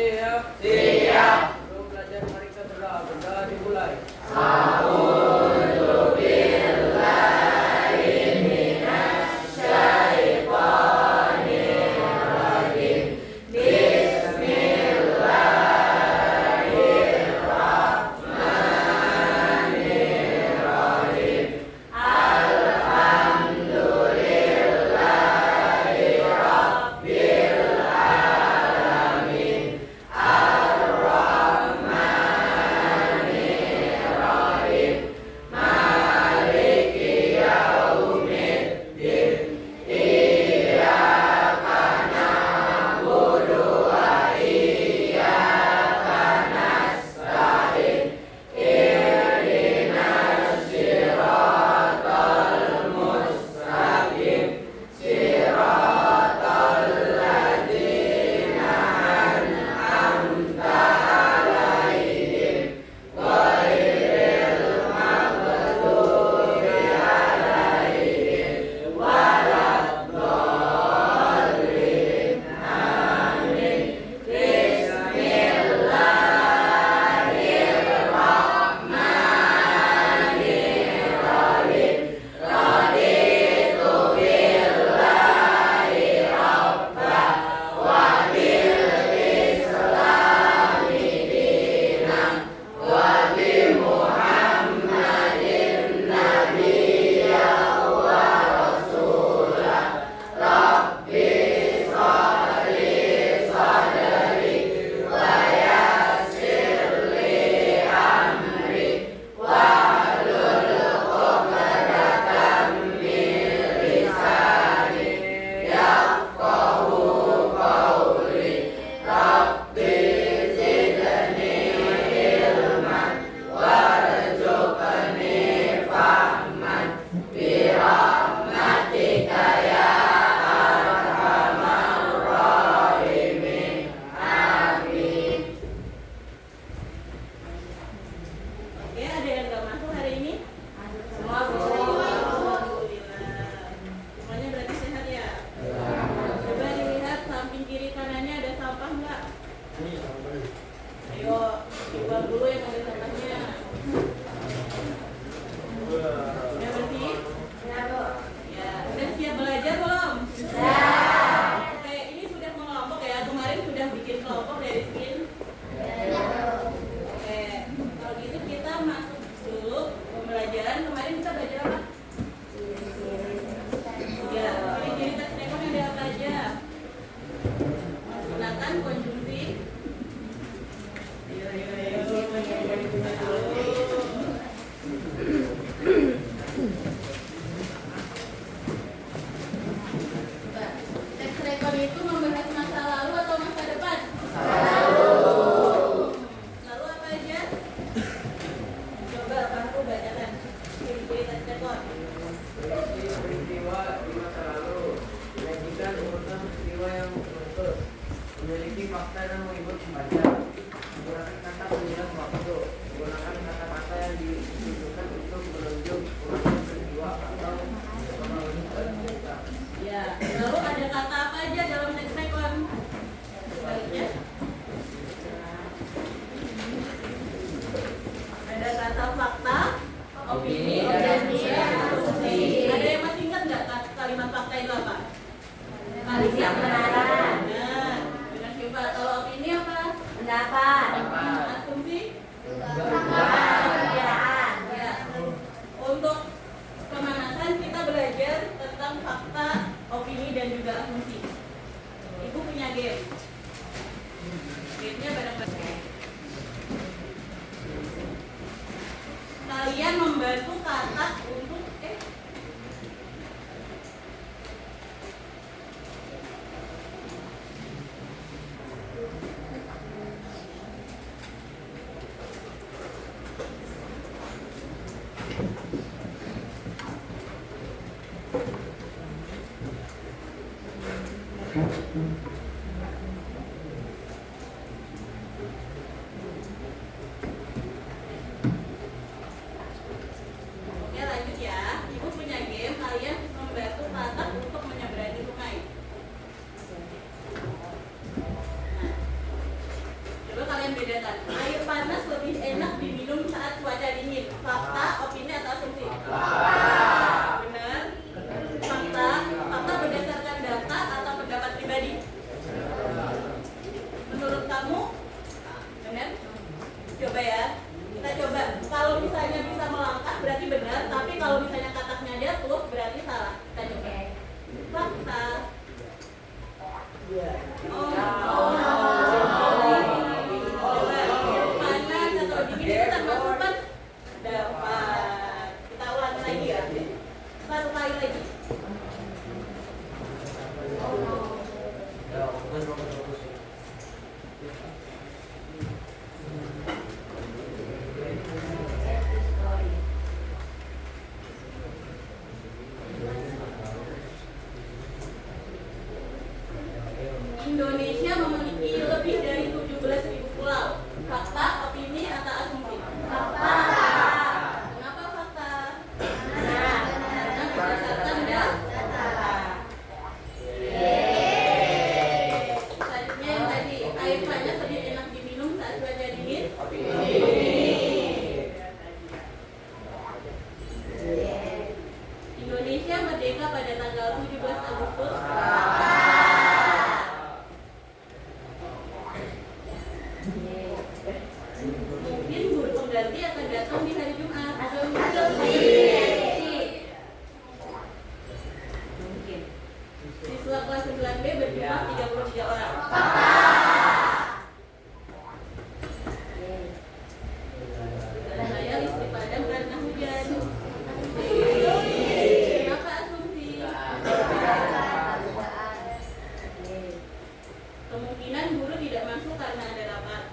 Siap. Siap. Sebelum belajar mari kita berdoa. Berdoa dimulai. A'udzu billahi minasy syaithanir rajim. Bismillahirrahmanirrahim. Alhamdulillahi rabbil alamin. Ar-Rahmanir-Rahim. Maliki yaumiddin. Iyyaka na'budu wa iyyaka nasta'in. Ihdinas siratal mustaqim. Siratal ladzina an'amta 'alaihim ghairil maghdubi 'alaihim waladdallin. Amin. Bismillahirrahmanirrahim. Raditu billahi rabba wa bil islami dinan wa bi Muhammadin nabiyya wa rasula. Rabbi sholli sadri wa yassir li amri wahlul 'uqdatam min lisani yafqahu qawli. Rabbi zidni ilman warzuqni fahman bi rahmatika ya arhamar rahimin. Amin. Oke, ada yang nggak masuk hari ini? Semua Bu. Alhamdulillah. Semuanya berarti sehat ya? Coba dilihat samping kiri kanannya ada sampah nggak? Ayo, dibuang dulu yang ada sampahnya. Udah bersih? Ya Bu. Ya, udah siap belajar belum? Siap. Oke, ini sudah mengelompok ya. Kemarin sudah bikin kelompok dari skin. Oke, kalau gitu kita masuk dulu pembelajaran. Kemarin kita belajar apa? Ya, ciri-ciri teks rekon ada apa aja? Gunakan konjungsi. Teks rekon itu membahas masa lalu atau masa depan? Lalu apa aja? Coba kamu bacakan ciri-ciri teks rekon. Berisi peristiwa di masa lalu. Menyajikan urutan peristiwa yang betul. Memiliki fakta dan menghibur pembaca. Menggunakan kata penjelas waktu. Menggunakan kata-kata yang ditujukan untuk menunjuk urutan peristiwa atau kronologi cerita. Ya, lalu ada kata apa aja dalam teks rekon? Sebaliknya. Ada kata fakta, opini, dan asumsi. Ada yang masih ingat nggak kalimat fakta itu apa? Kalimat kebenaran. Nah, dengan coba kalau opini apa? Pendapat. Asumsi? Perkiraan. Ya. Untuk pemanasan kita belajar tentang fakta, opini, dan juga asumsi. Ibu punya game. Gamenya bareng-bareng. Kalian membantu kata untuk Panas atau dingin itu termasuk pendapat. Kita ulang lagi ya. Satu kali lagi. Indonesia memiliki lebih dari 17.000 pulau. Fakta, opini, atau asumsi? Fakta. Kenapa fakta? Karena berdasarkan data. Selanjutnya yang tadi, air panas lebih enak diminum saat cuaca dingin? Indonesia merdeka pada tanggal 17 Agustus. Mungkin guru pengganti akan datang di hari Jumat. Siswa kelas 9B berjumlah 33 orang. Saya listrik padam karena hujan. Kenapa asumsi? Kemungkinan guru tidak masuk karena ada rapat.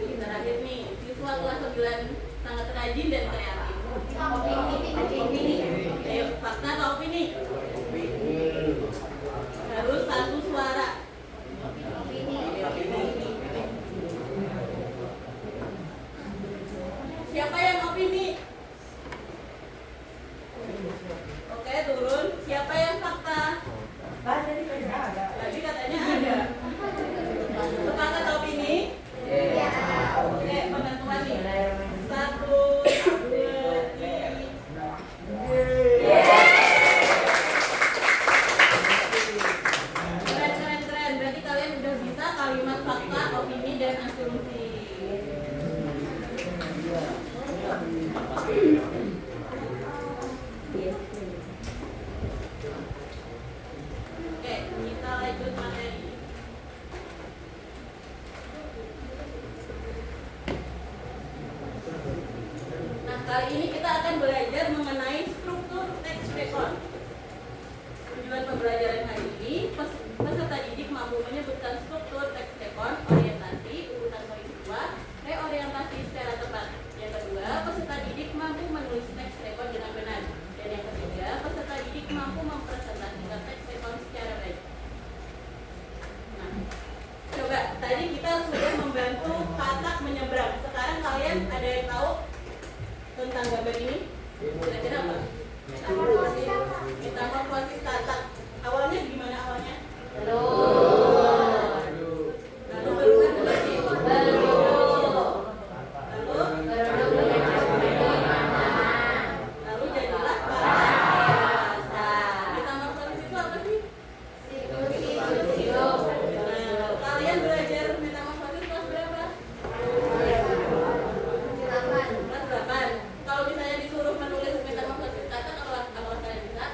Ini terakhir nih, siswa kelas 9 sangat rajin dan kreatif. Ayo, fakta atau opini? Harus satu suara. Siapa yang opini? Oke, turun. Siapa yang fakta? Tadi katanya ada. Sepakat opini? Oke, penentuan nih. 1, 2, 3. Keren. Berarti kalian udah bisa kalimat fakta, opini, dan asumsi. Oke, kita lanjut materi. Nah, kali ini kita akan belajar mengenai struktur teks record. Tujuan pembelajaran hari ini, peserta didik mampu menyebutkan struktur teks record, orientasi, urutan peristiwa, reorientasi secara tepat. Yang kedua, peserta didik mampu menulis teks record dengan benar. Dan yang ketiga, peserta didik mampu mempresentasikan teks record secara baik. Nah, coba tadi kita sudah membantu katak menyeberang. Sekarang kalian ada yang tahu tentang gambar ini? Kira-kira apa? Metamorfosis katak. Awalnya gimana awalnya? Lalu berubah menjadi lalu jadilah bahasa. Metamorfosis itu apa sih? Nah, kalian belajar metamorfosis kelas berapa? Kelas 8. Kalau misalnya disuruh menulis metamorfosis katak, apakah kalian bisa?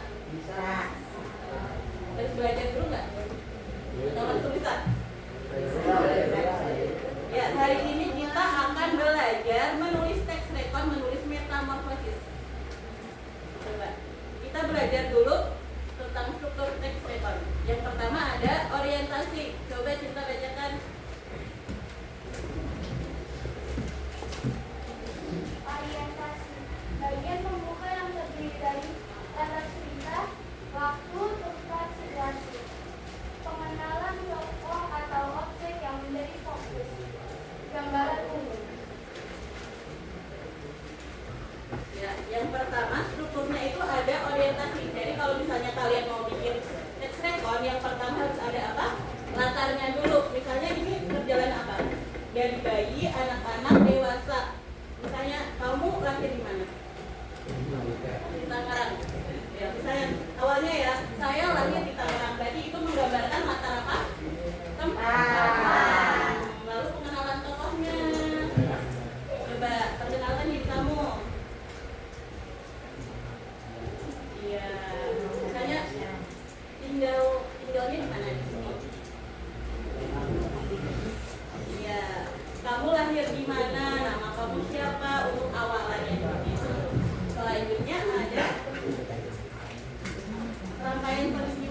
Harus belajar dulu nggak? Atau langsung bisa? Ya, hari ini kita akan belajar menulis teks record, menulis metamorfosis. Coba, kita belajar dulu tentang struktur teks record. Yang pertama ada orientasi. Coba Cinta bacakan. Orientasi, bagian pembuka yang terdiri dari latar cerita, waktu, tempat, situasi, pengenalan tokoh atau objek yang menjadi fokus, gambaran umum. Ya, yang pertama strukturnya itu ada orientasi. Jadi kalau misalnya kalian mau bikin teks record, yang pertama harus ada apa? Latarnya dulu. Misalnya ini berjalan apa? Dari bayi, anak-anak, dewasa. Misalnya kamu lahir di mana? Di Tangerang. Ya, misalnya awalnya ya, saya lahir di Tangerang. Berarti itu menggambarkan latar apa? Tempat. Lalu pengenalan tokohnya. Coba perkenalkan diri kamu. Iya.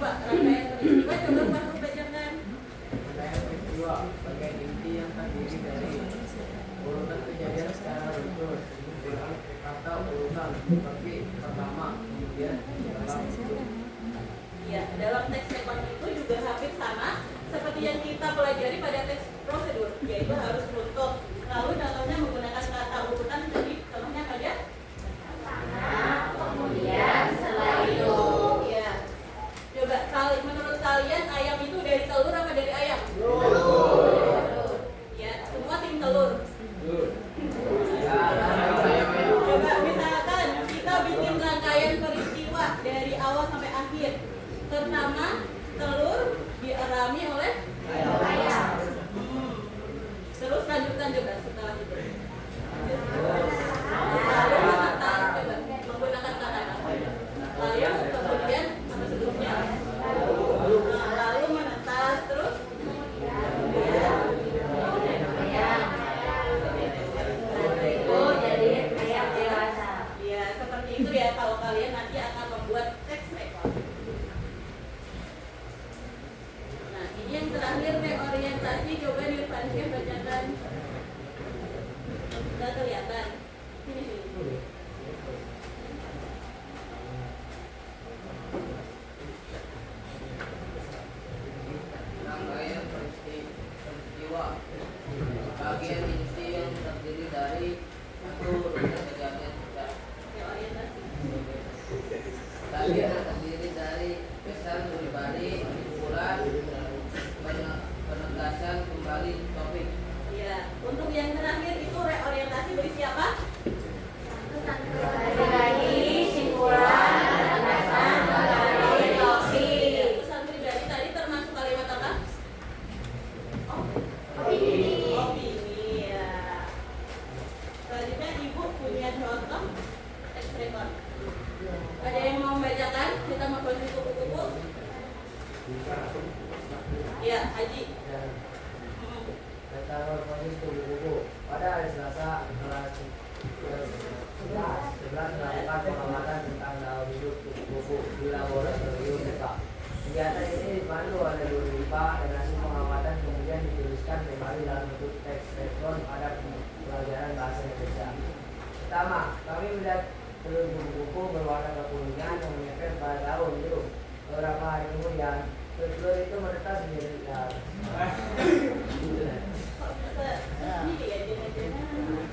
Coba rangkaian peristiwa coba Pak bacakan. Rangkaian peristiwa sebagai inti yang terdiri dari urutan kejadian secara beruntun atau urutan seperti pertama, kemudian dalam Ya, dalam teks rekon itu juga hampir sama seperti yang kita pelajari pada teks prosedur, yaitu harus runtuh. Lalu contohnya menggunakan kata urutan, jadi contohnya apa aja? Kemudian setelah itu. Ya. Coba menurut kalian ayam itu dari telur apa dari ayam? Ya, semua tim telur. Coba misalkan kita bikin rangkaian peristiwa dari awal sampai akhir. Pertama, telur diarami oleh ayam. Terus lanjutkan juga setelah itu. Lalu menetas, coba menggunakan kata apa? Lalu kemudian apa sebelumnya? Lalu menetas terus. Itu jadi ayam dewasa. Ya, seperti itu ya kalau kalian nanti akan membuat teks rekon. Nah, ini yang terakhir reorientasi. Coba Nirvansyah bacakan. Nggak kelihatan. Sini. rangkaian peristiwa bagian inti yang terdiri dari satu urutan kejadian Reorientasi. bagian yang terdiri dari pesan pribadi, kumpulan, penegasan kembali topik. Ya, untuk yang terakhir itu reorientasi berisi apa? Pribadi, simpulan, penegasan, kembali, topik. Pesan pribadi tadi termasuk kalimat apa? Opini. Opini, ya. Selanjutnya Ibu punya contoh teks rekon. Ada yang mau membacakan? Kita mau posisi kupu-kupu. Ya, Haji. Metamorfosis kupu-kupu pada hari Selasa kelas 11 melakukan pengamatan tentang daun hidup kupu-kupu di laboratorium IPA. Kegiatan ini dipandu oleh guru IPA dan hasil pengamatan kemudian dituliskan kembali dalam bentuk teks rekon pada pelajaran bahasa Indonesia. Pertama, kami melihat telur kupu-kupu berwarna kekuningan yang menempel pada daun hidup. Beberapa hari kemudian, telur itu menetas menjadi liar. Ini ya, jangan-jangan.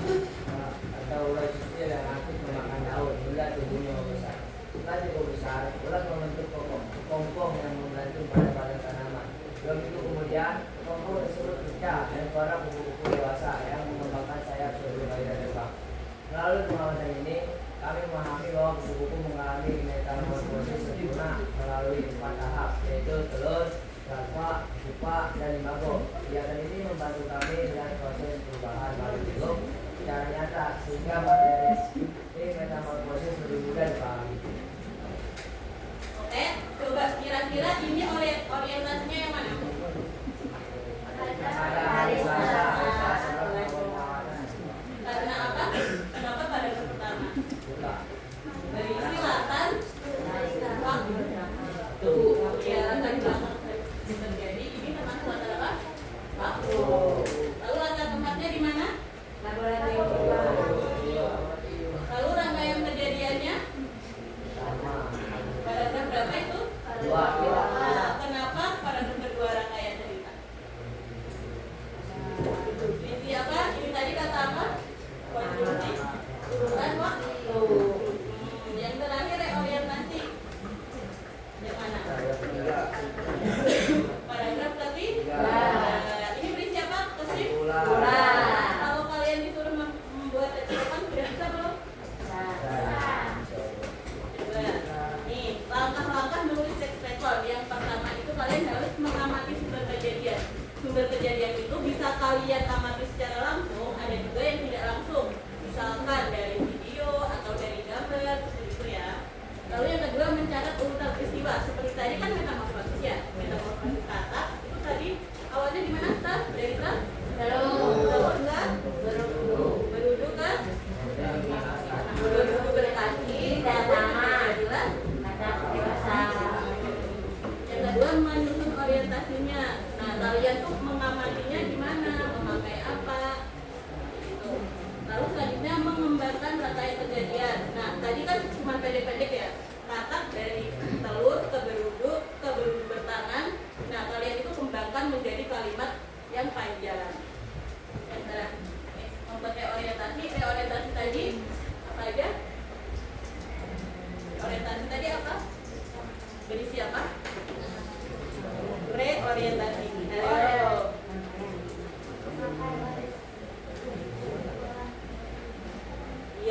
Atau ulat kecil yang aktif memakan daun hingga tubuhnya membesar. Setelah cukup besar, ulat membentuk kepompong yang menggantung pada badan tanaman. Belum itu kemudian, kepompong tersebut pecah dan keluar kupu-kupu dewasa yang mengembangkan sayap sebagai dan terbang. Melalui pengamatan ini, kami memahami bahwa kupu-kupu mengalami metamorfosis sempurna melalui 4 tahap, yaitu telur, larva, pupa, dan imago. Kegiatan ini membantu kami dengan proses perubahan makhluk hidup secara nyata sehingga materi metamorfosis lebih mudah dipahami. Oke, coba kira-kira ini orientasinya yang mana? Pada hari Selasa, Karena apa? Kenapa pada hari pertama? buka. Dari selatan, waktu. Ya, latar belakang terjadi. Ini termasuk latar apa? Waktu. Lalu latar tempatnya di mana? Laboratorium. Lalu rangkaian kejadiannya? Sama. Paragraf berapa itu? Dua. Kenapa paragraf kedua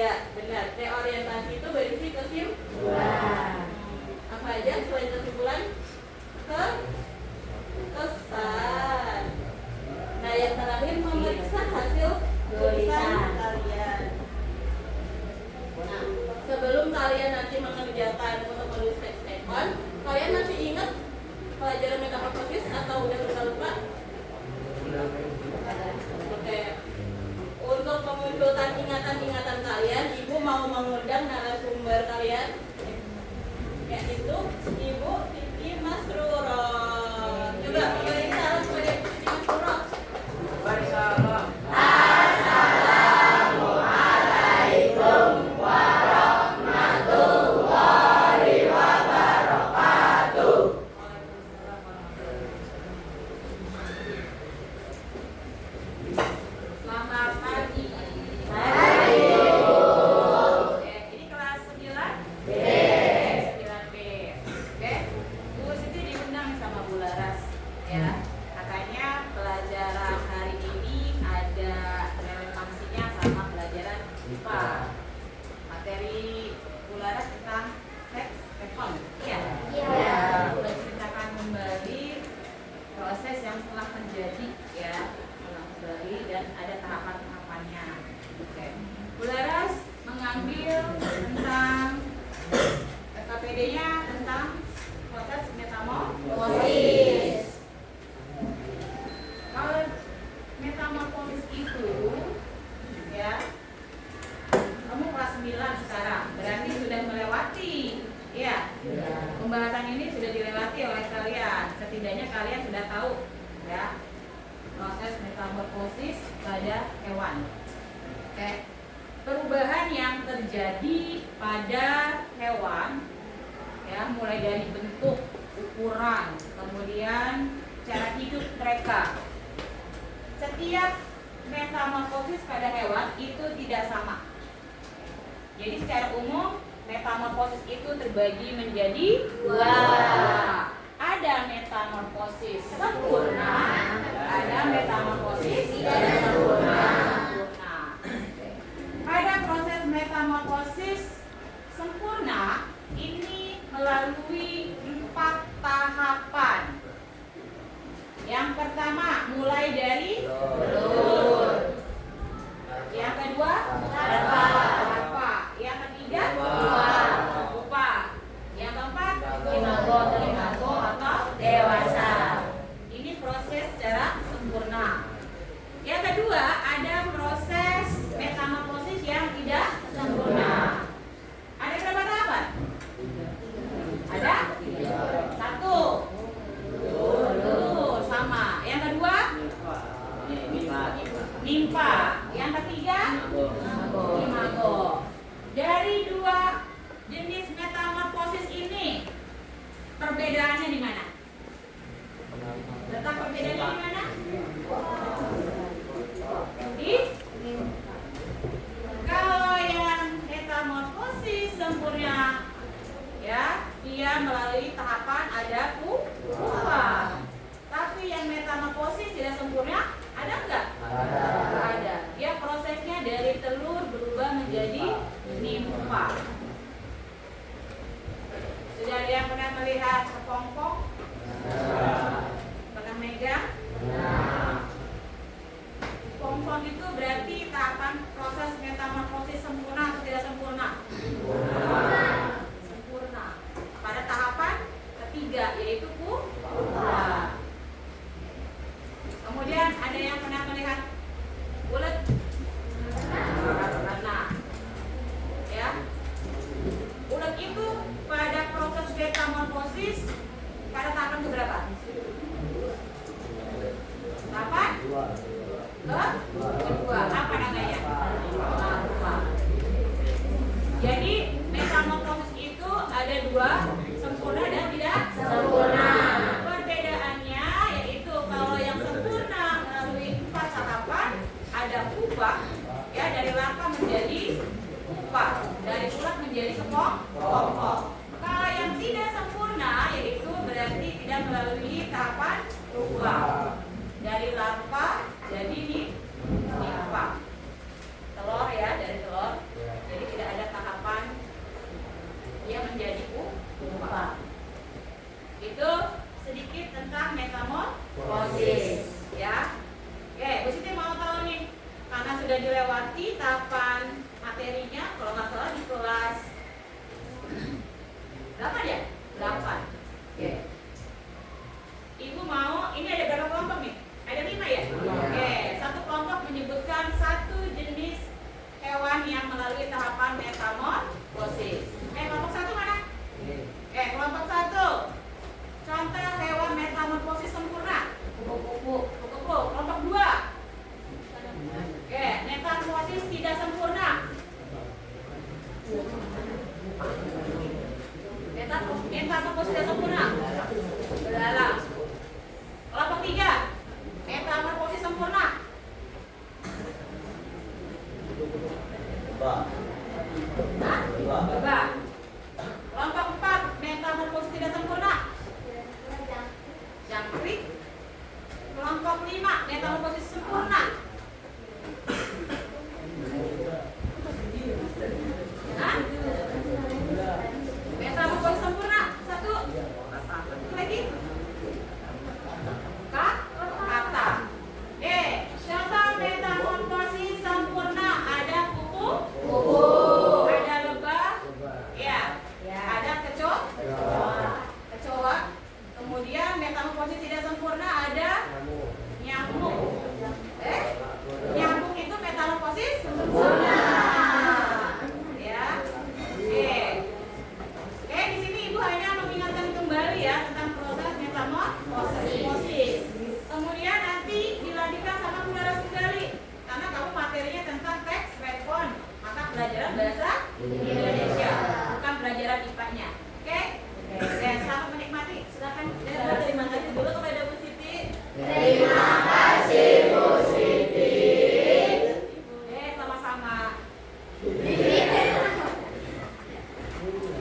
Ya, benar. Reorientasi itu berisi kesimpulan. Apa aja selain kesimpulan? Kesan. Nah, yang terakhir memeriksa hasil tulisan kalian. Nah, sebelum kalian nanti mengerjakan untuk menulis text tekon, kalian masih ingat pelajaran metamorfosis atau udah lupa? Oke. Untuk memunculkan ingatan-ingatan kalian, Ibu mau mengundang narasumber kalian, yaitu Ibu Siti Masruro. Coba beri salam kepada Ibu Siti Masruro. Waalaikumsalam. Assalamualaikum warahmatullahi wabarakatuh. Selamat pagi. Pagi. Oke, ini kelas 9 B. 9B. Oke. Bu Siti diundang sama Bu Laras ya. Katanya pelajaran hari ini ada relevansinya sama pelajaran IPA. Materi Bu Laras tentang teks tekon. Iya. Iya. Menceritakan kembali proses yang telah terjadi ya, ulang kembali dan ada tahapan-tahapannya. Oke. Bu Laras mengambil tentang KPD-nya tentang proses metamorfosis. Kalau metamorfosis itu ya, kamu kelas 9 sekarang, berarti sudah melewati ya. Pembahasan ini sudah dilewati oleh kalian. Setidaknya kalian sudah tahu ya proses metamorfosis pada hewan. Oke. Perubahan yang terjadi pada hewan ya, mulai dari bentuk, ukuran, kemudian cara hidup mereka. Setiap metamorfosis pada hewan itu tidak sama. Jadi secara umum metamorfosis itu terbagi menjadi dua. Ada metamorfosis sempurna, ada metamorfosis tidak sempurna. Pada proses metamorfosis sempurna ini melalui 4 tahapan. Yang pertama mulai dari telur. Yang kedua larva. Yang ketiga pupa. Yang keempat imago atau dewasa. Ini proses secara sempurna. Yang kedua ada proses metamorfosis yang tidak sempurna. Ada berapa tahapan? Ada? 1. Sama. Yang kedua? Nimpa. Yang ketiga? Imago. Dari 2 jenis metamorfosis ini, perbedaannya di mana? Letak perbedaannya di mana? Kalau yang metamorfosis sempurna ya, dia melalui tahapan ada pupa. Tapi yang metamorfosis tidak sempurna ada enggak? Ada. Dia prosesnya dari telur berubah menjadi nimfa. Sudah ada yang pernah melihat kepompong? Pernah megang? Pompong itu berarti tahapan proses metamorfosis sempurna atau tidak sempurna? Sempurna. Pada tahapan ketiga yaitu pupa. Kemudian ada yang pernah melihat ulet? Pernah. Ya. Ulet itu pada proses metamorfosis metamorfosis tidak sempurna? Belalang. Kelompok 3, metamorfosis sempurna. Ba. Hah? Ba. Lebah. Kelompok 4, metamorfosis tidak sempurna. Jangkrik. Kelompok 5, metamorfosis sempurna. Hah? Metamorfosis sempurna. 1. Lagi. Kata. Contoh metamorfosis sempurna ada kuku, ada lebah, ya, ada kecoa. Kemudian metamorfosis tidak sempurna ada nyamuk. Nyamuk itu metamorfosis sempurna. Ya. Oke, di sini Ibu hanya mengingatkan kembali ya tentang proses metamorfosis. Kemudian nanti dilanjutkan sama saudara-saudari karena kamu materinya tentang teks respon, maka pelajaran bahasa Indonesia, bukan pelajaran IPA-nya. Oke? Dan selamat menikmati. Silakan. Terima kasih dulu kepada Bu Siti. Terima kasih Bu Siti. Sama-sama.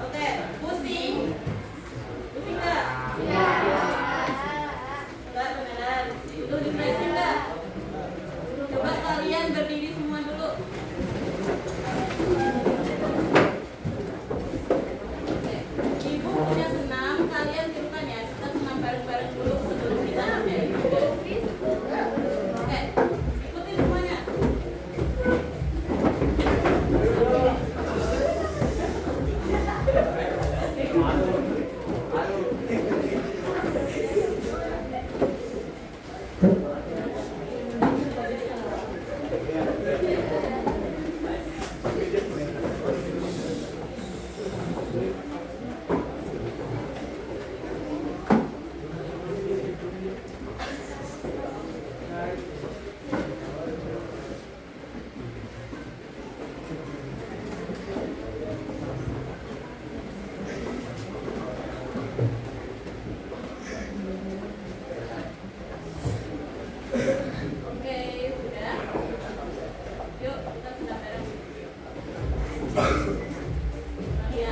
Oke, pusing. Pusing nggak? Enggak, beneran. Itu refreshing nggak? Coba kalian berdiri semua dulu. Oke, Ibu punya senam, kalian tirukan ya. Kita senam bareng-bareng dulu sebelum kita ambil. Oke, ikutin semuanya. Oke, udah. Yuk, kita senam bareng. Iya.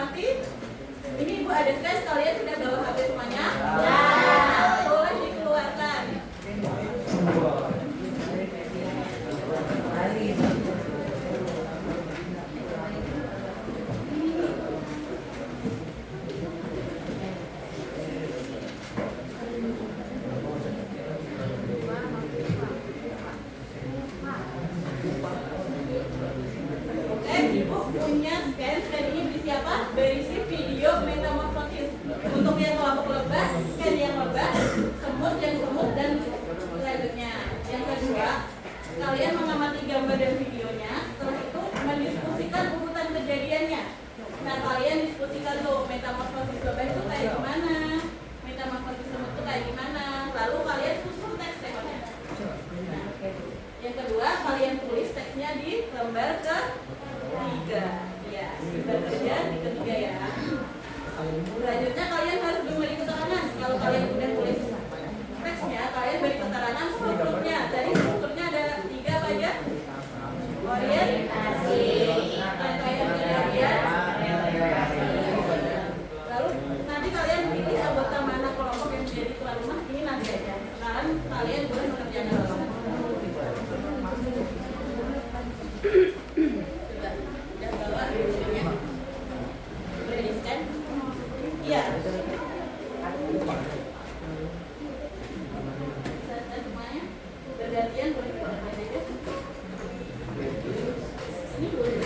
mengamati. Ini Ibu ada tes, kalian sudah bawa HP semuanya? Ya. Boleh dikeluarkan. Oke, Ibu punya scan ini berisi apa? Berisi video metamorfosis. Untuk yang kelompok lebah, scan yang lebah, semut yang semut dan selanjutnya. Yang kedua, kalian mengamati gambar dan videonya, setelah itu mendiskusikan urutan kejadiannya. Nah, kalian diskusikan tuh metamorfosis lebah itu kayak gimana, metamorfosis semut itu kayak gimana. Lalu kalian susun teks teksnya. Nah, yang kedua, kalian tulis teksnya di lembar ketiga. Ya, lembar kerja di ketiga ya. Selanjutnya kalian harus memberi keterangan. Kalau kalian udah tulis teksnya, kalian beri keterangan strukturnya. Tadi strukturnya ada 3 apa aja? Orientasi, rangkaian kejadian. Lalu nanti kalian pilih anggota mana kelompok yang menjadi tuan rumah. Ini nanti aja. Sekarang kalian boleh mengerjakan. Sudah bawa videonya? Boleh di scan? Iya. Saya semuanya bergantian boleh dikeluarkan aja. Ini boleh.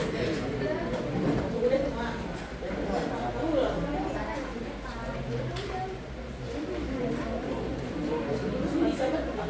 Udah semua. Kamu belum? Bisa betul.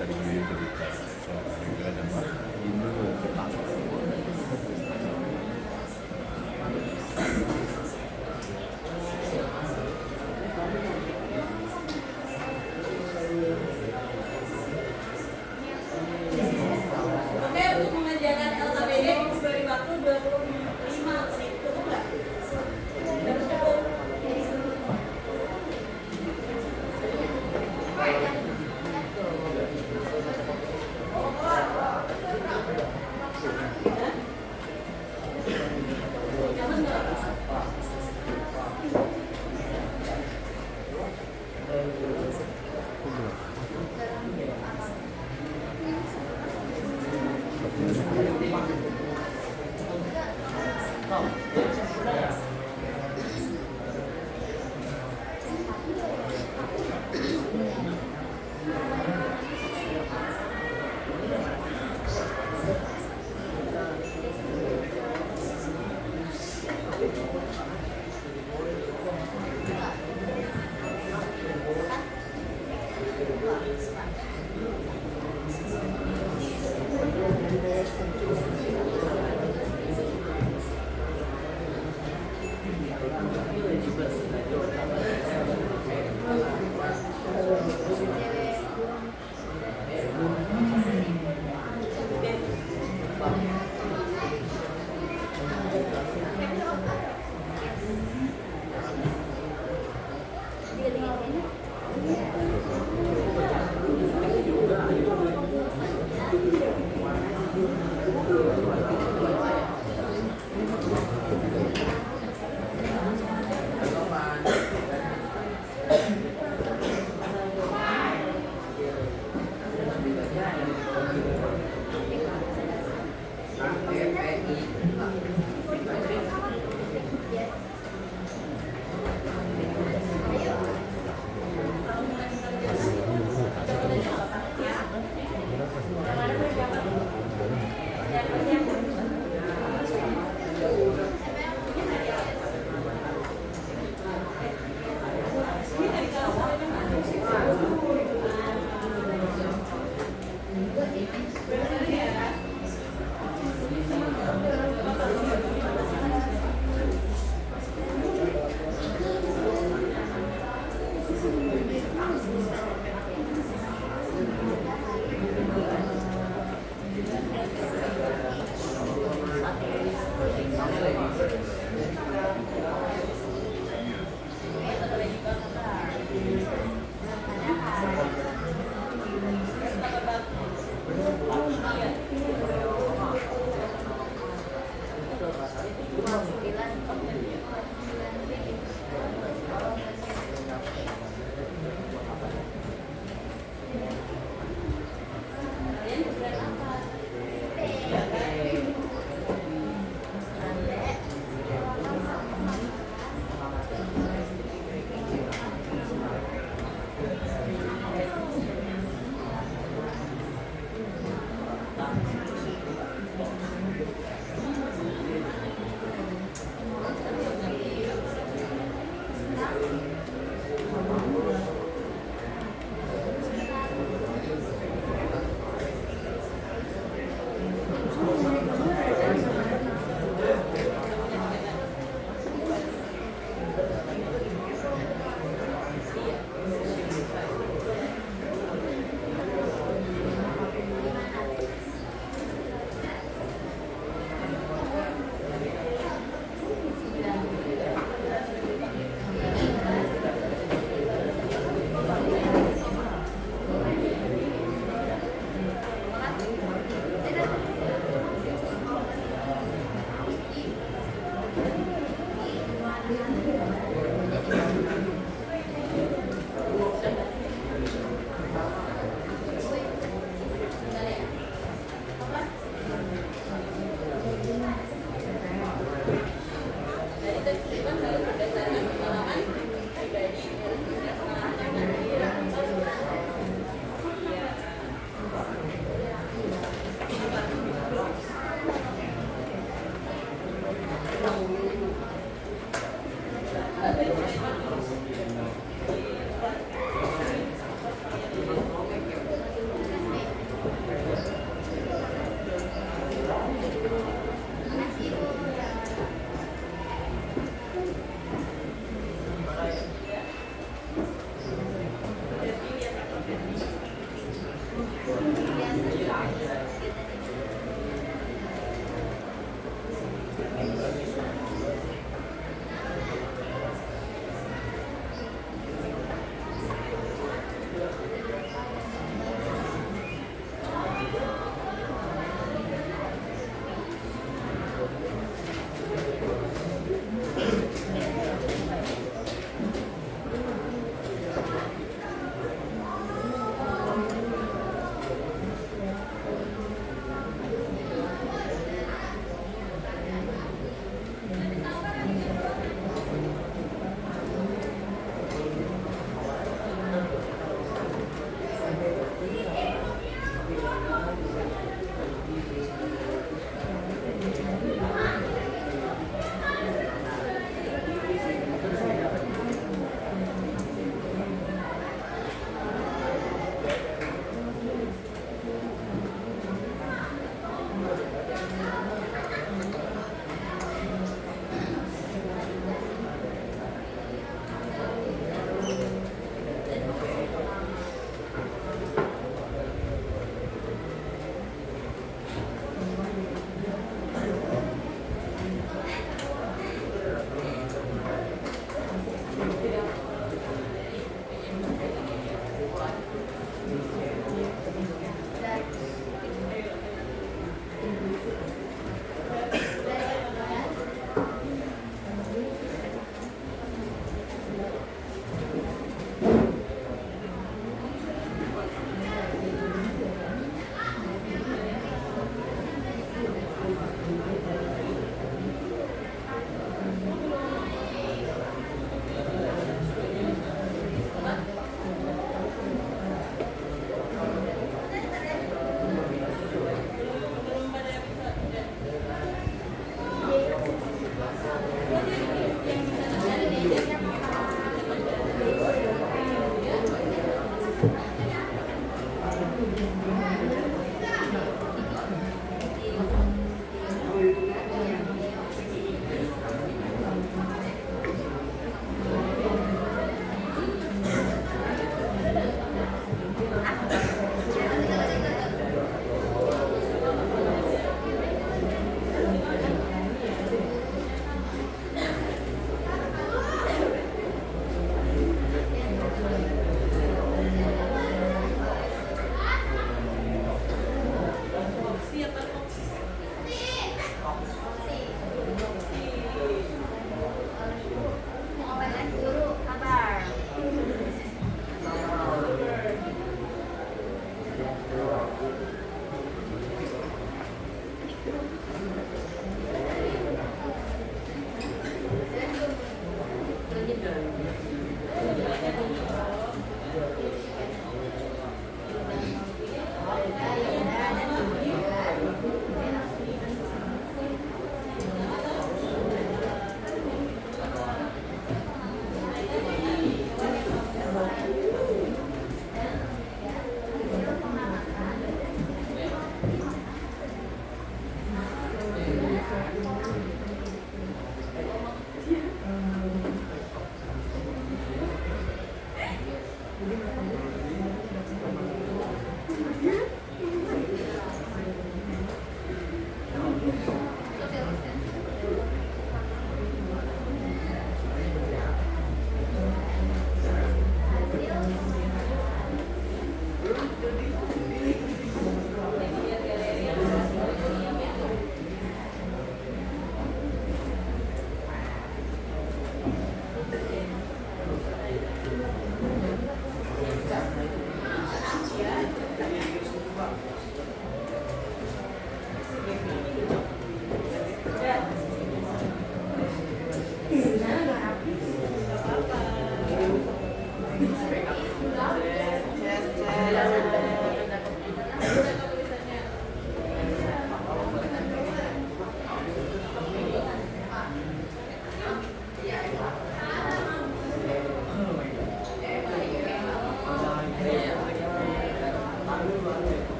Tadi berita soal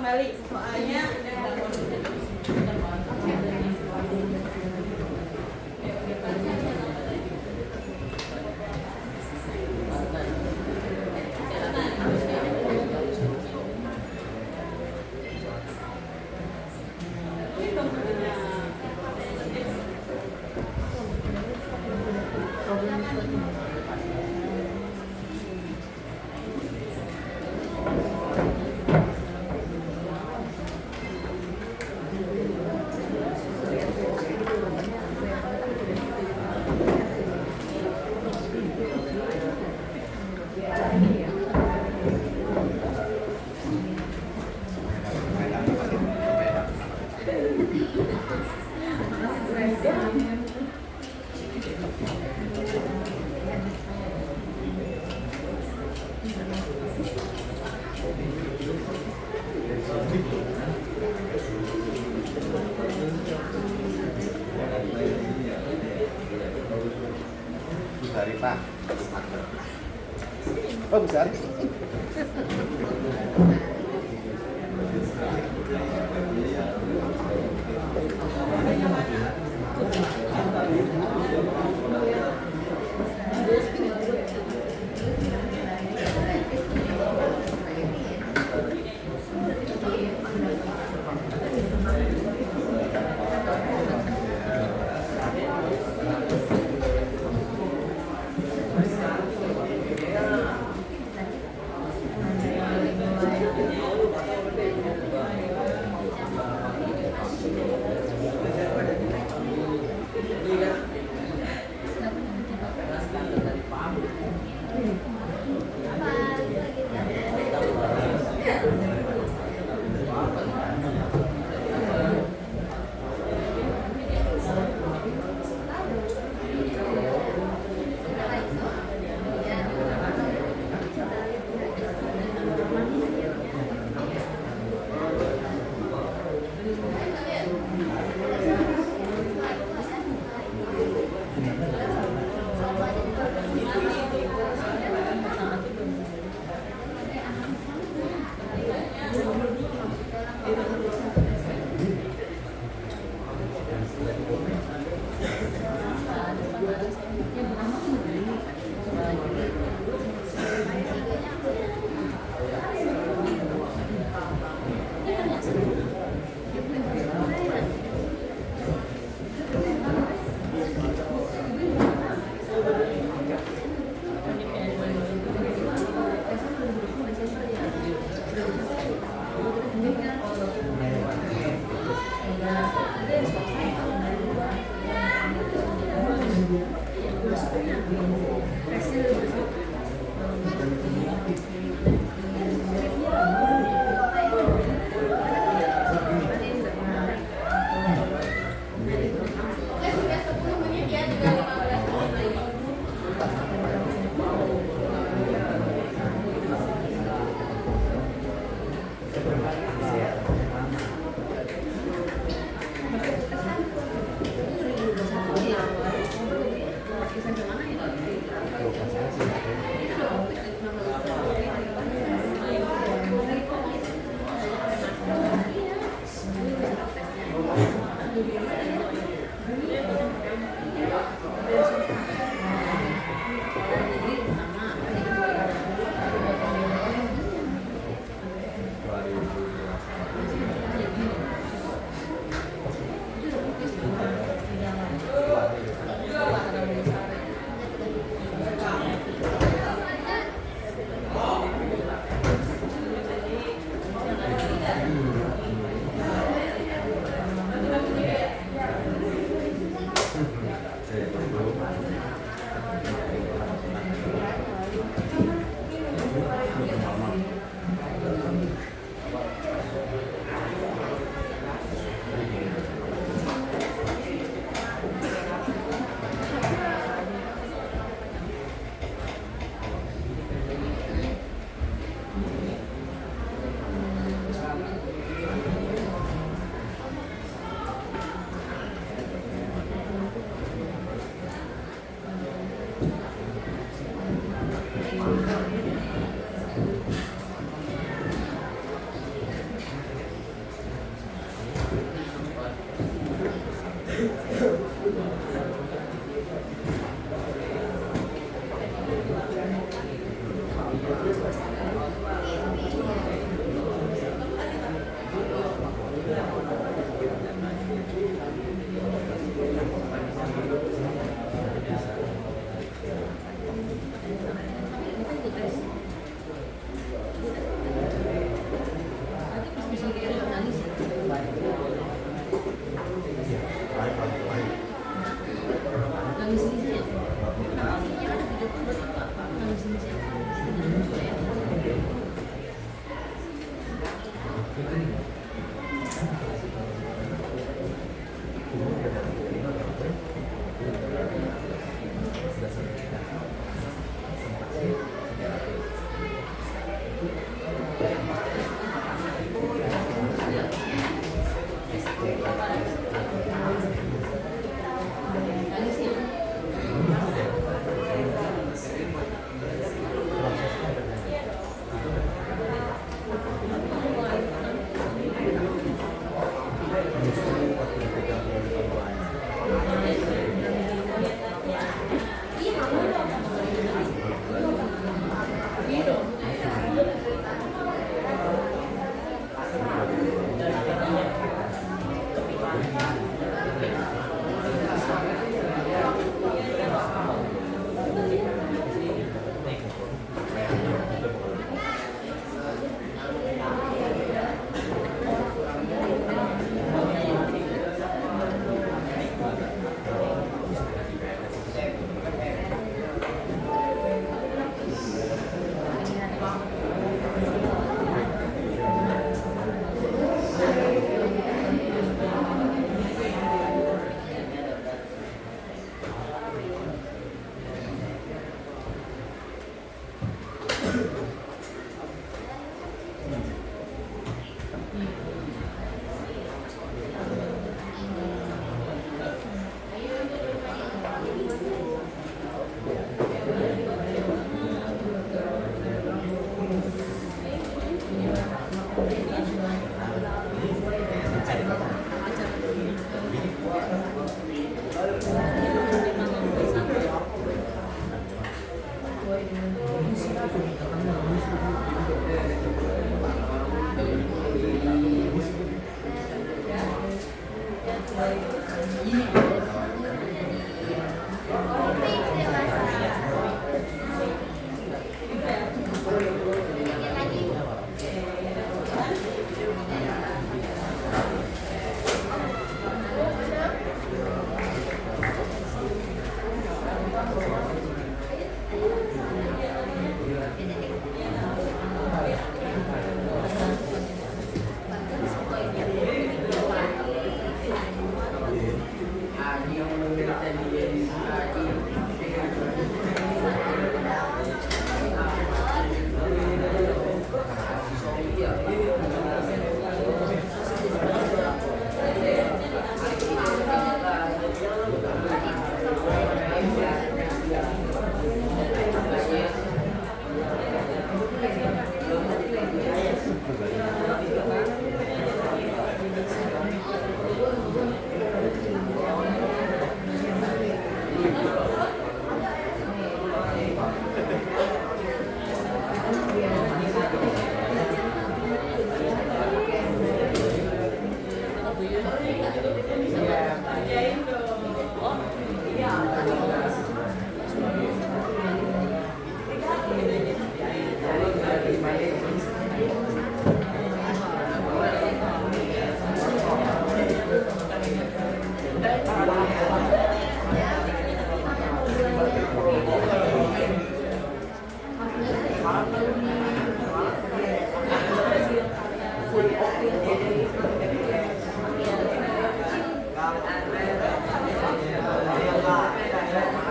kembali. Soalnya Besari Pak. Oh besar. Bang Andre,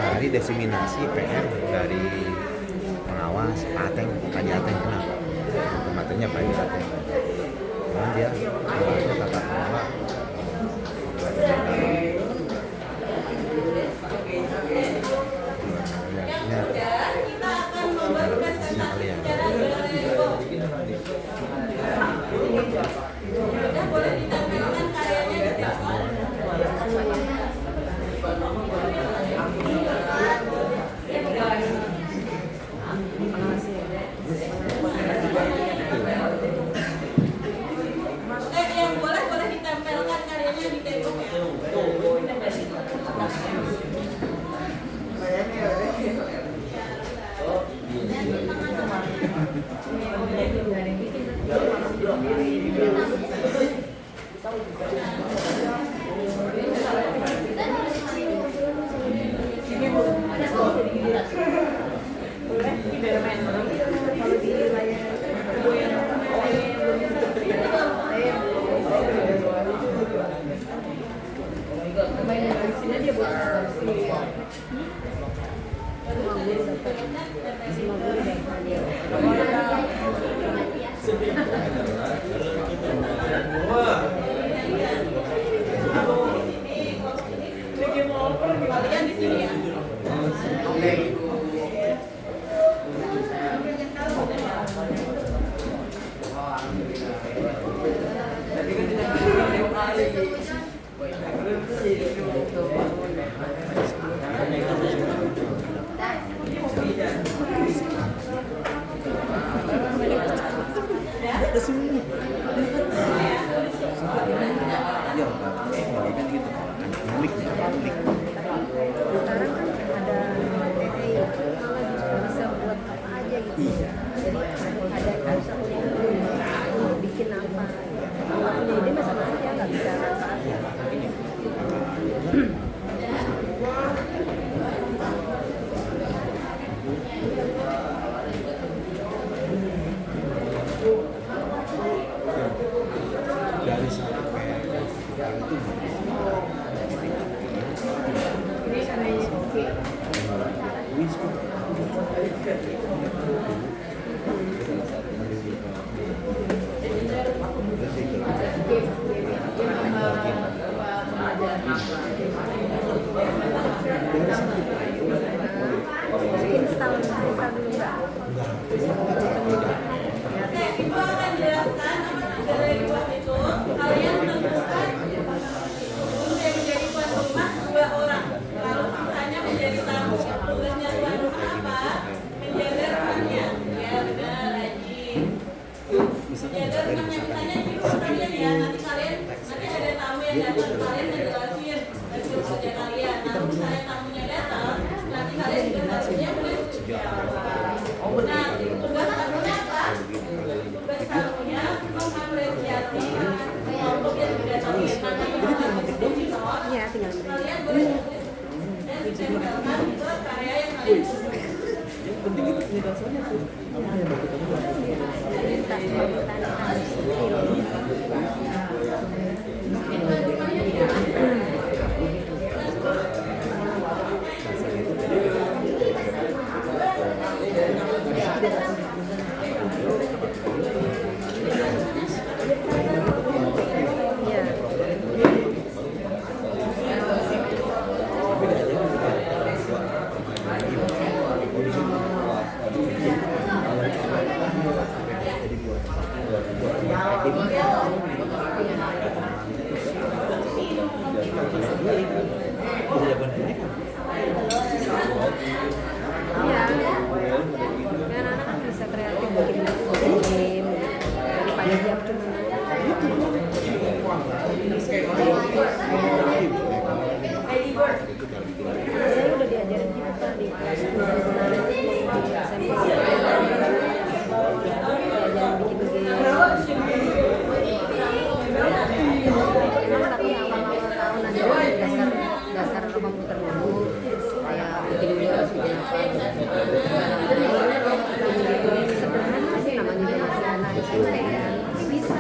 hari desiminasi PR dari pengawas Ateng, Kaji Ateng kenapa? Materinya banyak Ateng. Cuman dia bahasnya tata kelola. Yang kedua, kita akan membagikan presentasi secara berlevel. Sudah boleh ditampilkan karyanya di telepon. Oke, yang boleh ditempelkan karyanya di tembok ya. Kalian di sini ya. Iya, bagikan gitu. Unik. Sekarang kan ada materi kalau bisa buat apa aja gitu. Iya. Jadi ada bisa mau bikin apa. Kalau punya ide masa aja nggak bisa apa-apa. Dari satu PR itu Install dulu nggak? Oke, Ibu akan jelaskan apa dari buat itu. Kalian tentukan untuk yang menjadi tuan rumah 2 orang. Lalu sisanya menjadi tamu. Tugasnya tuan rumah apa? Menjaga rumahnya. Ya benar, rajin. Menjaga rumahnya misalnya di rumah kalian ya. Nanti ada tamu yang datang, kalian ngejelasin hasil kerja kalian. Nah, misalnya tamunya datang, nanti kalian juga harusnya boleh. Nah, tugas tamunya apa? Tugas tamunya mengapresiasi kelompok yang didatangi. Iya, tinggal beri. Kalian boleh tulis dan ditempelkan ke karya yang kalian susun. Iya, kan anak kan bisa kreatif bikin game daripada dia cuma saya udah diajarin kita di kelas 10 di SMP diajarin bikin game tapi awal-awal tahun aja dasar komputer dulu kayak bikin game sederhana sih namanya juga masih anak SMP bisa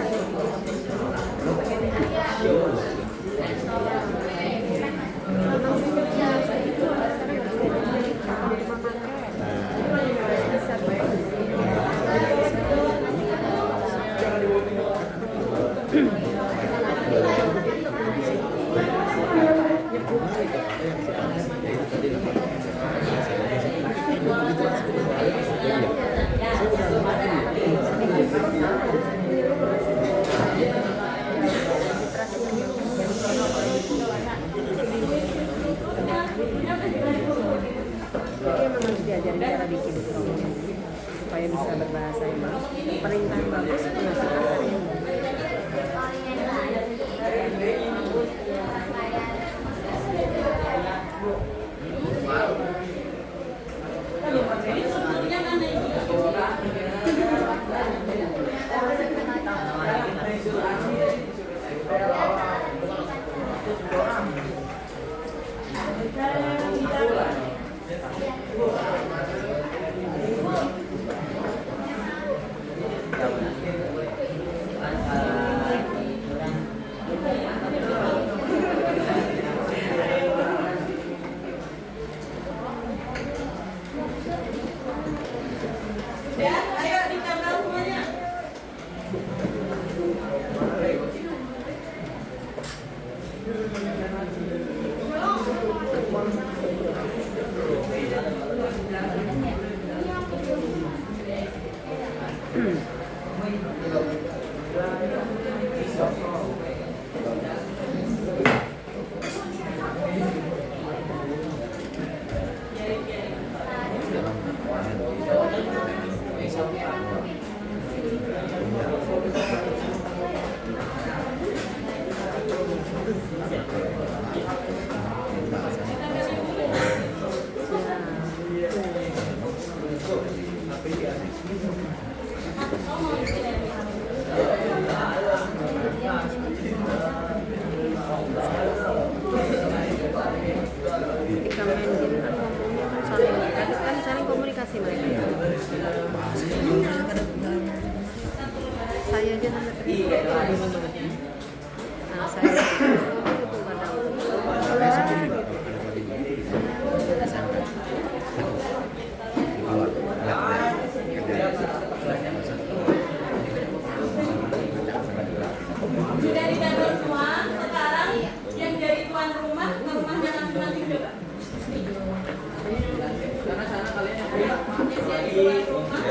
Ketika main game kan ngomongnya kan saling komunikasi mereka. Saya aja sampai terima. Nah, saya itu kadang Sudah dicatat semua. Sekarang yang jadi tuan rumah ke rumahnya masing-masing coba. Karena sana kalian yang punya. Yang jadi tuan rumah.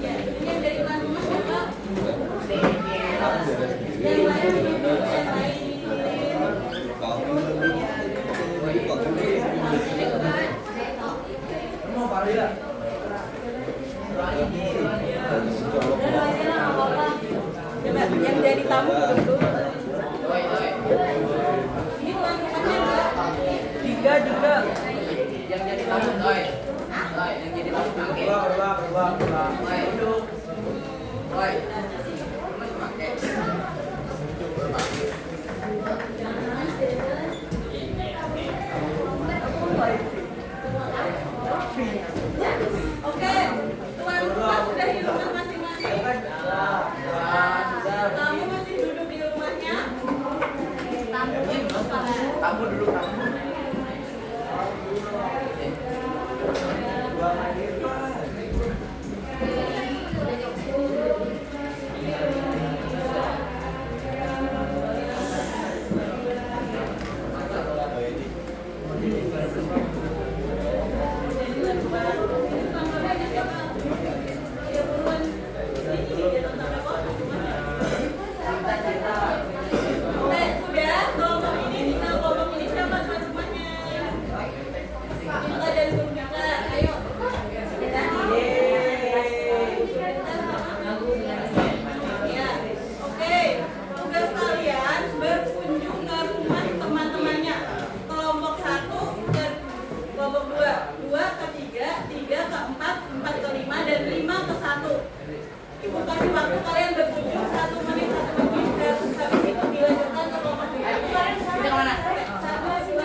Ya, ini yang jadi tuan rumah siapa? Yang lain duduk, yang lain Mau Parila. coba yang jadi tamu duduk. Ini tuan rumahnya berapa? Tiga juga. Yang jadi tamu, Toy. Yang jadi tamu pakai. Berubah. Duduk. Toy. Mas pakai. Oke, tuan rumah sudah di rumah masing-masing. Tamu masih duduk di rumahnya. Tamu dulu tamu. Sudah, kelompok ini tinggal kelompok ini siapa tuan rumahnya? Kita dan Gurmita, ayo. Ya, oke. Tugas kalian berkunjung ke rumah teman-temannya. Kelompok 1 ke kelompok 2, 2 ke 3, 3 ke 4, 4 ke 5, dan 5 ke 1. Ibu kasih waktu kalian berkunjung 1 menit, 1 menit, dan habis itu dilanjutkan ke kelompok 2. Kita kemana? 1, 2,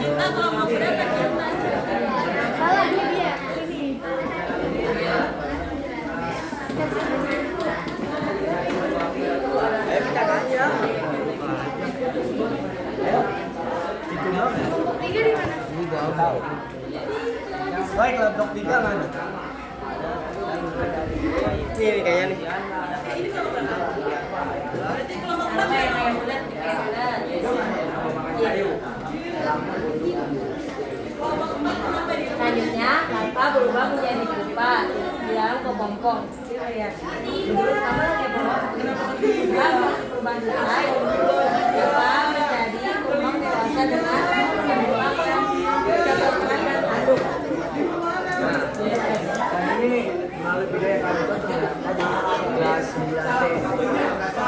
Kita kelompok berapa kita? Salah dia. Ini. Ayo kita tanya. Ayo. Kelompok 3 di mana? Ini gak tahu. Baik, kelompok 3 mana? Ini kayaknya nih. Ini kelompok berapa? Berarti kelompok berapa yang bulat? Kelompok 4 kenapa di rumah? selanjutnya Lalpa berubah menjadi Pupa, bilang ke Pompong. Duduk sama kayak Pompong. Perubahan selesai. Pupa menjadi Pompong dewasa dengan menyebabkan kebetulan dan aduk. Dan ini malu budaya kami tadi kelas 9 T.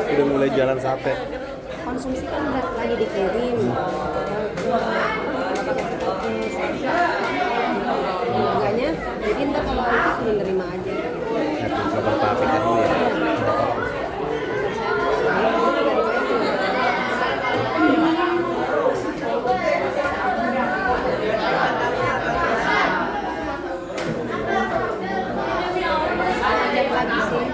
Udah mulai jalan sate. Konsumsi kan udah lagi dikirim. Makanya jadi ntar kalau itu sudah nerima aja. Nanti coba pakai dulu ya. Ajak lagi sih.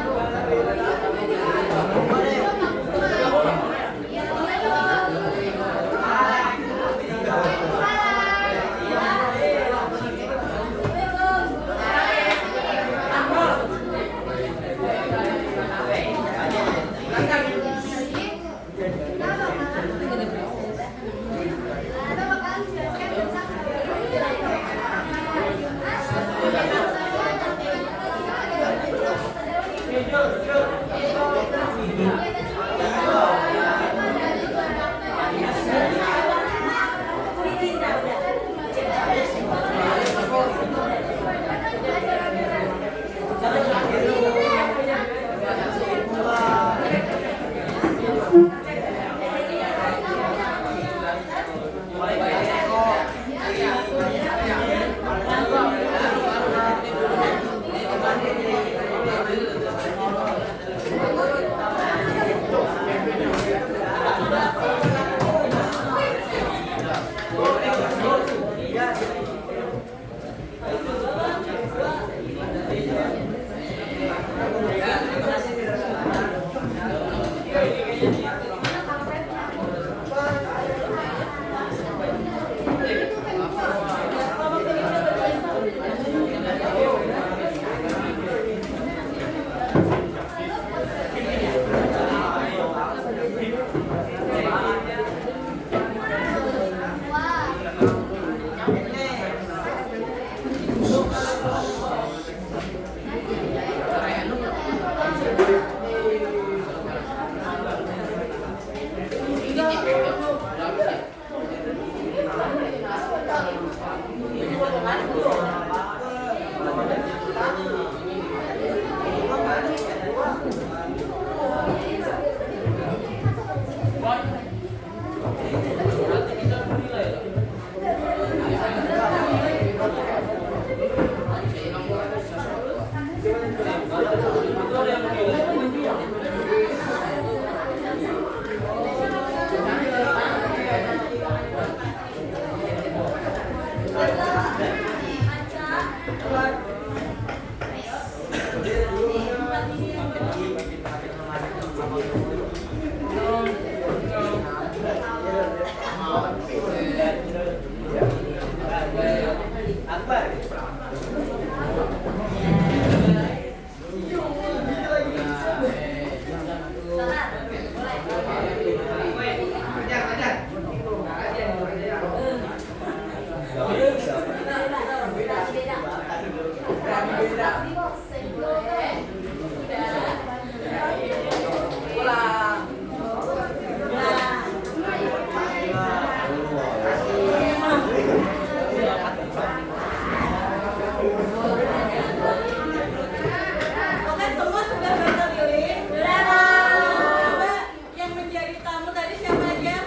Oke, semua sudah berkeliling. Coba yang menjadi tamu tadi siapa aja?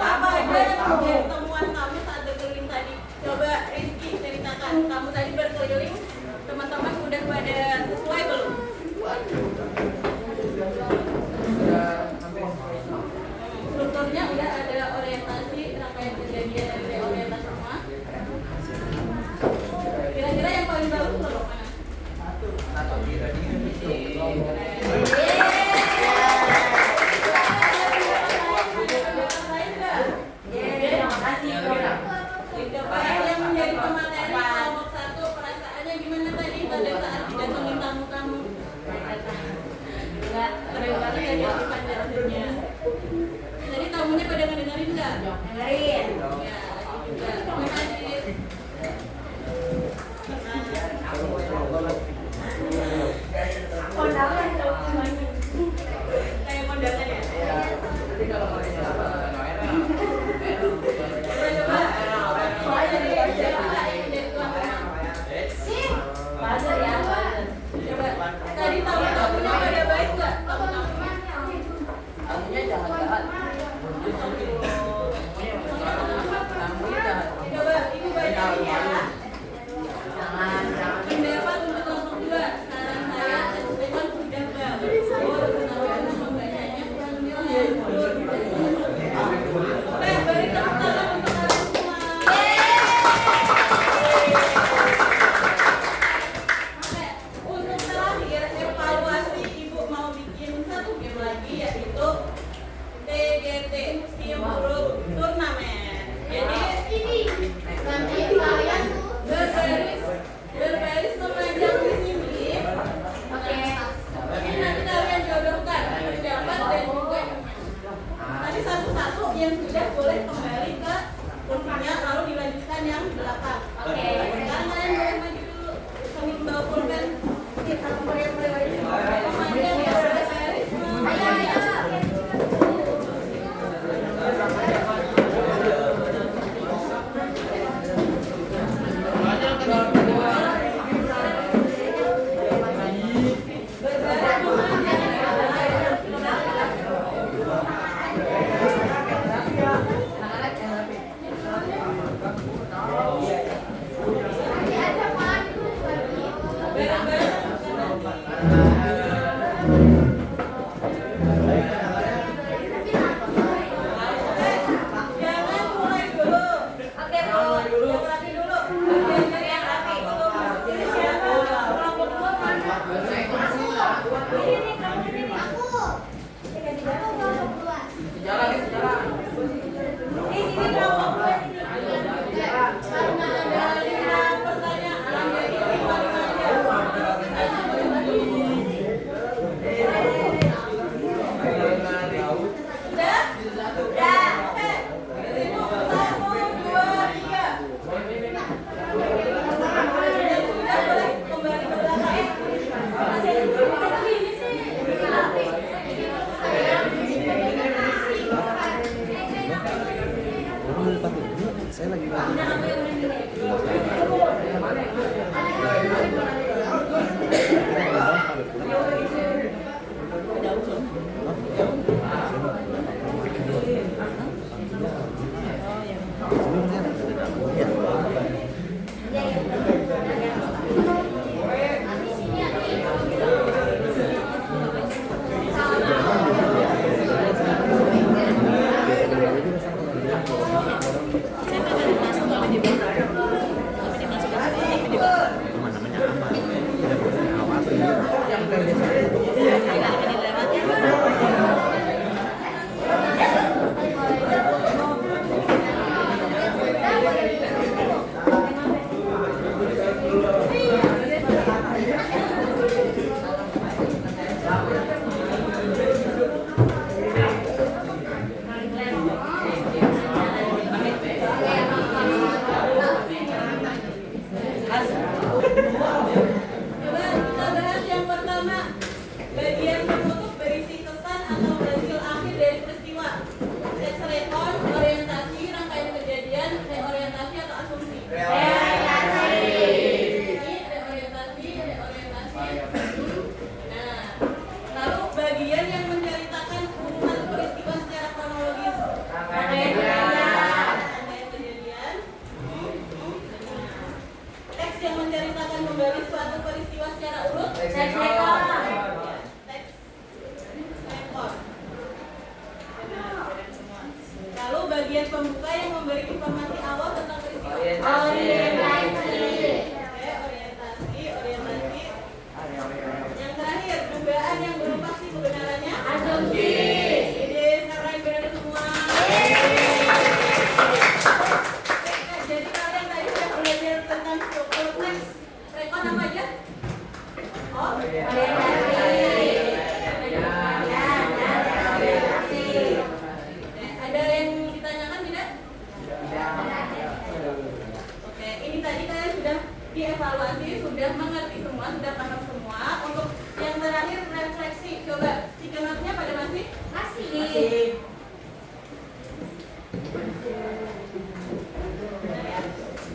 Apa aja yang menjadi temuan kamu saat berkeliling tadi? Coba Rizky ceritakan. Kamu tadi berkeliling, teman-teman udah pada sesuai belum? Strukturnya udah ada orientasi, rangkaian kejadian dan reorientasi semua. Kira-kira yang paling bagus kelompok mana? Yang menjadi pemateri kelompok 1 Oke, sekarang kalian boleh maju dulu. Kami membawa pulpen. Jangan mulai dulu. Oke, Bu. Yang rapi dulu. Yang rapi. Ini siapa? Kelompok dua mana? Ini kelompok dua ini. Ada 5 pertanyaan. Jadi 5 aja. Udah? Udah. Oke. Itu 1, 2, 3. Yang sudah boleh kembali ke belakang. Ini sih. Saya lagi Coba kita bahas yang pertama. Bagian penutup berisi kesan atau hasil akhir dari peristiwa. Teks rekon, orientasi, rangkaian kejadian, reorientasi atau asumsi. Reorientasi. Nah, lalu bagian yang menceritakan urutan peristiwa secara kronologis. Rangkaian kejadian. Teks yang menceritakan kembali suatu peristiwa secara urut. Teks rekon. Lalu bagian pembuka yang memberi informasi awal tentang peristiwa. Orientasi. Yang terakhir, dugaan yang belum pasti kebenarannya. Asumsi. Ide sekarang benar semua. Jadi kalian tadi sudah belajar tentang struktur teks rekon apa aja? Oh, ada yang ditanyakan tidak? Oke, ini tadi kalian sudah dievaluasi, sudah mengerti semua, sudah paham semua. Untuk yang terakhir refleksi, coba stiker note-nya pada masih? Masih.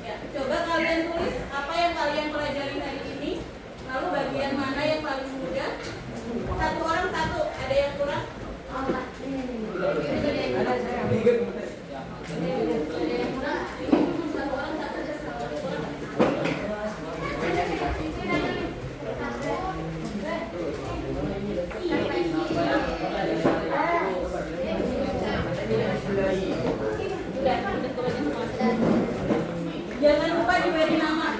Ya, coba kalian tulis apa yang kalian pelajari hari ini. Lalu bagian mana yang paling mudah? Satu orang satu. Ada yang kurang? Jangan lupa diberi nama.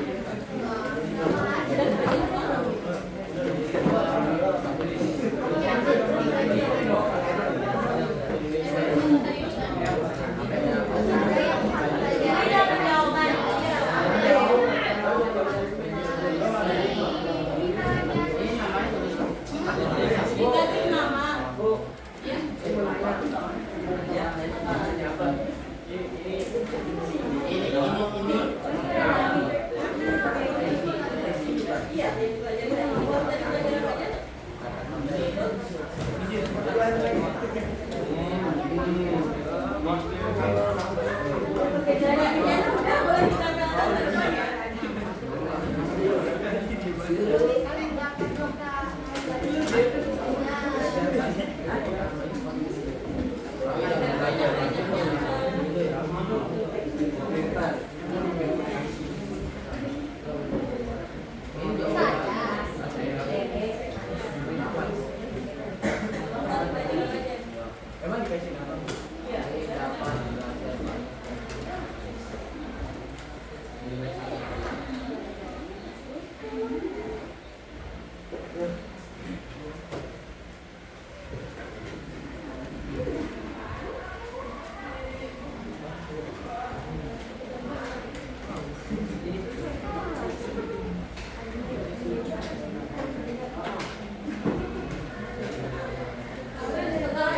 Setelah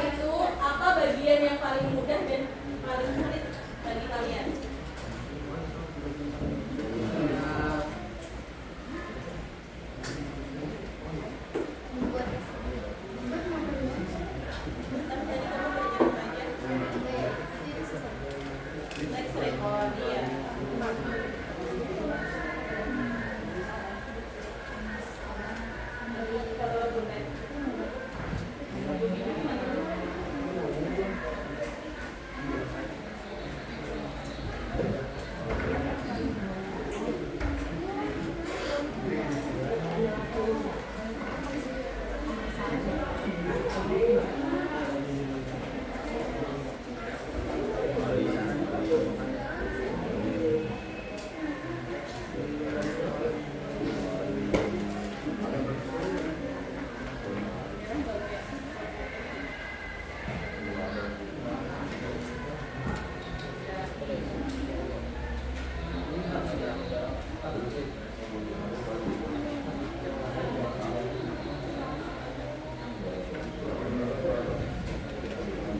itu, apa bagian yang paling mudah dan paling sulit bagi kalian? Tadi kamu belajar apa aja? Teks record, iya. Kalau bunet.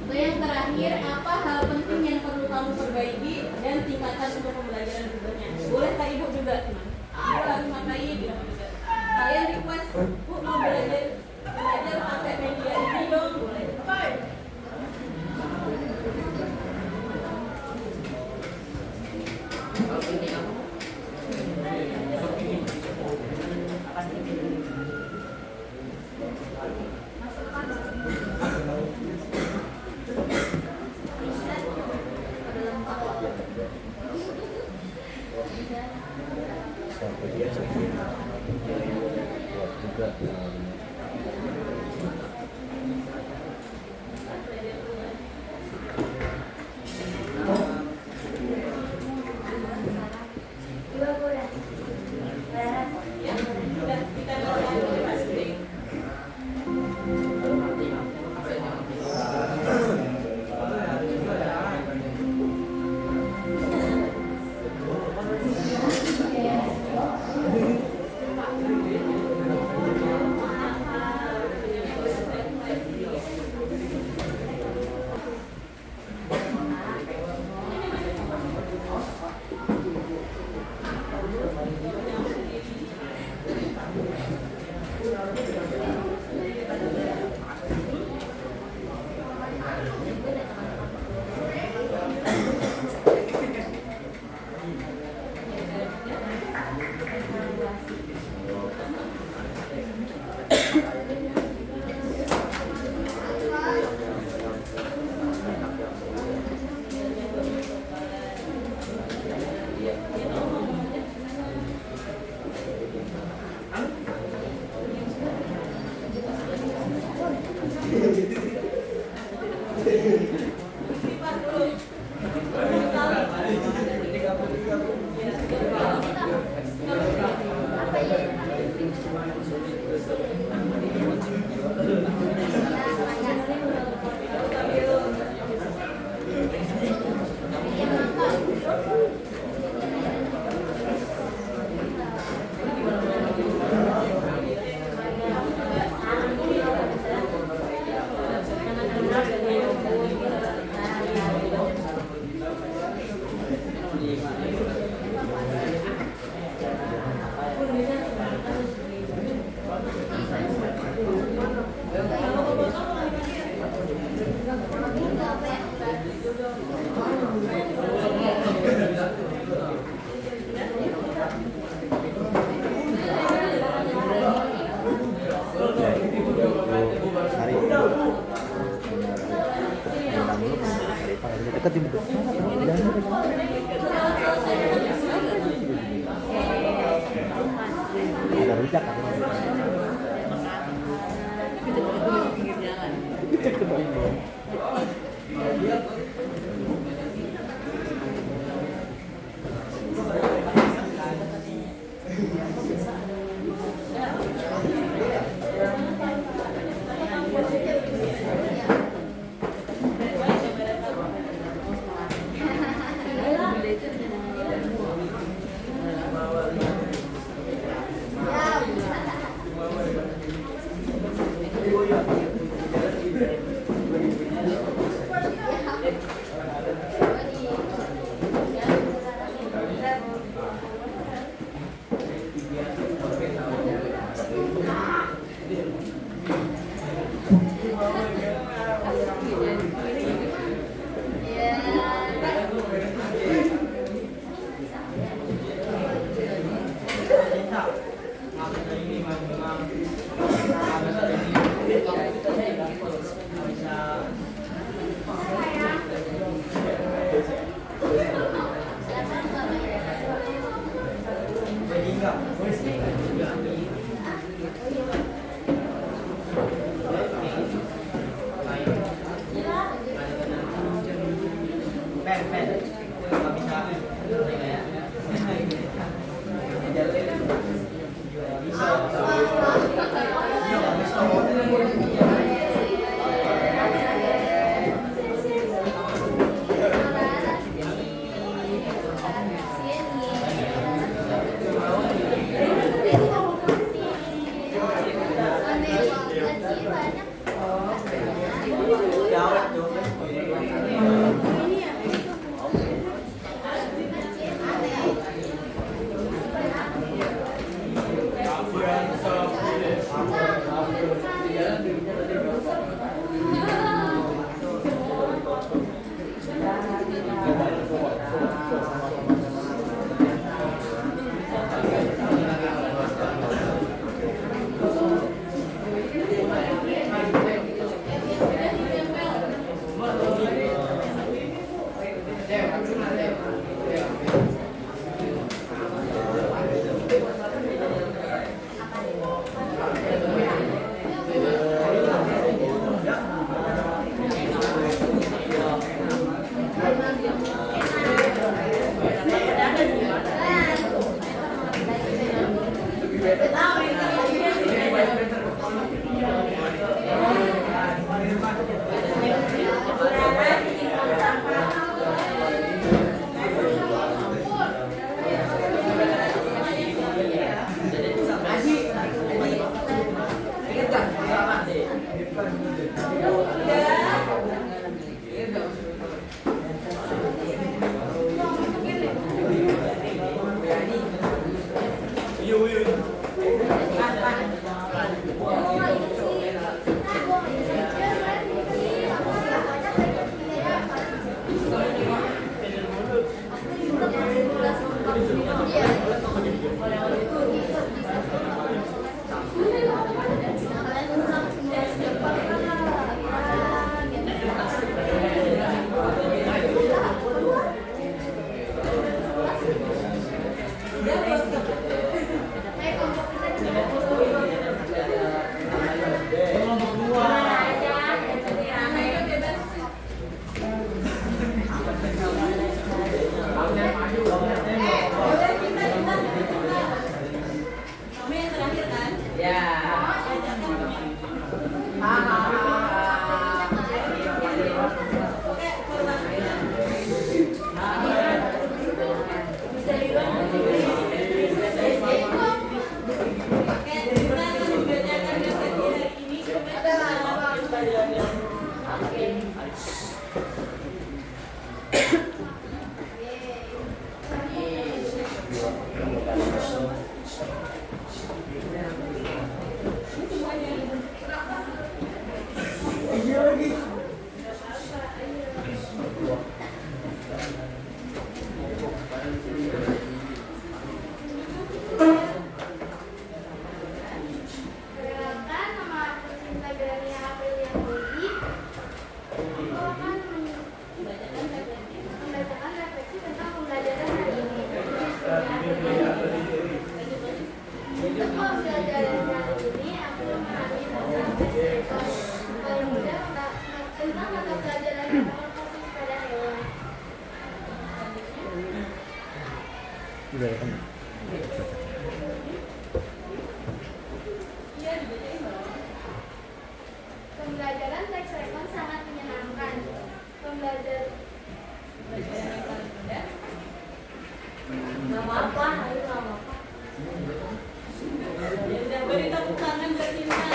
Untuk yang terakhir, apa hal penting yang perlu kamu perbaiki dan tingkatkan untuk pembelajaran berikutnya? Boleh Kak Ibu juga, Ibu harus makai bilang juga. Kalian request, Bu mau belajar pakai media ini dong, boleh. Ya, kita mulai masing-masing. Dekat ibu. Ada rujak kan? Pembelajaran teks rekon sangat menyenangkan. Pembelajar Nama apa? Ayo nama apa? Ya, beri tepuk tangan buat Cinta.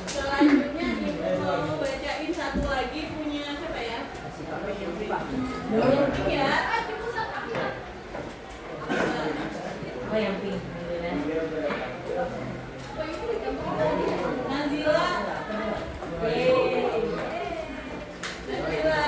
Selanjutnya Ibu mau bacain satu lagi punya siapa ya? Yang pink ya. Oh yang pink. Nazila. Yeay. Nazila.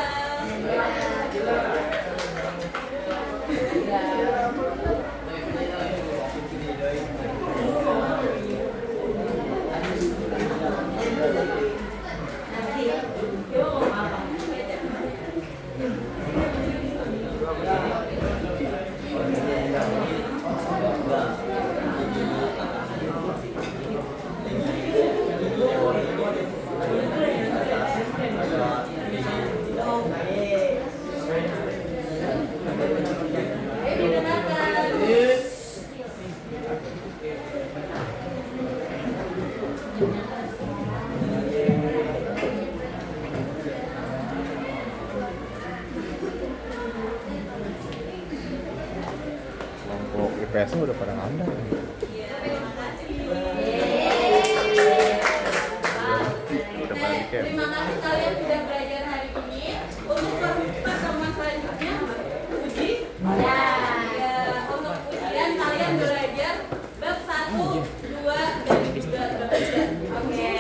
TPS-nya udah pada ngandang. Iya, terima kasih. Udah balik ya. Terima kasih kalian sudah belajar hari ini. Untuk pertemuan selanjutnya uji. Ya, untuk ujian kalian belajar bab 1, 2, dan juga bab 3. Oke.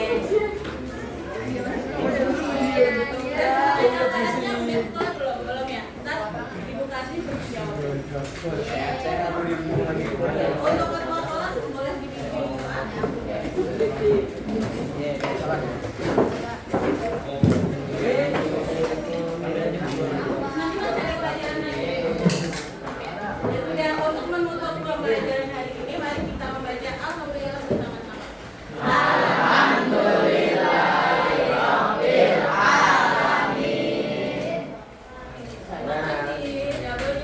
Anak-anaknya udah sekolah belum? Belum ya? Ntar Ibu kasih berjawab. Untuk ketua kelas boleh dibimbing. Ya, untuk menutup pembelajaran hari ini, mari kita membaca Alhamdulillah bersama-sama. Terima kasih. Double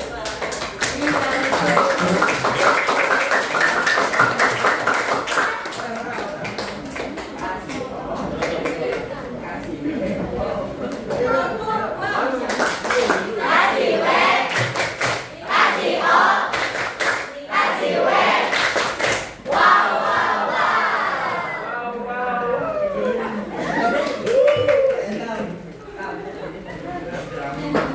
Wow.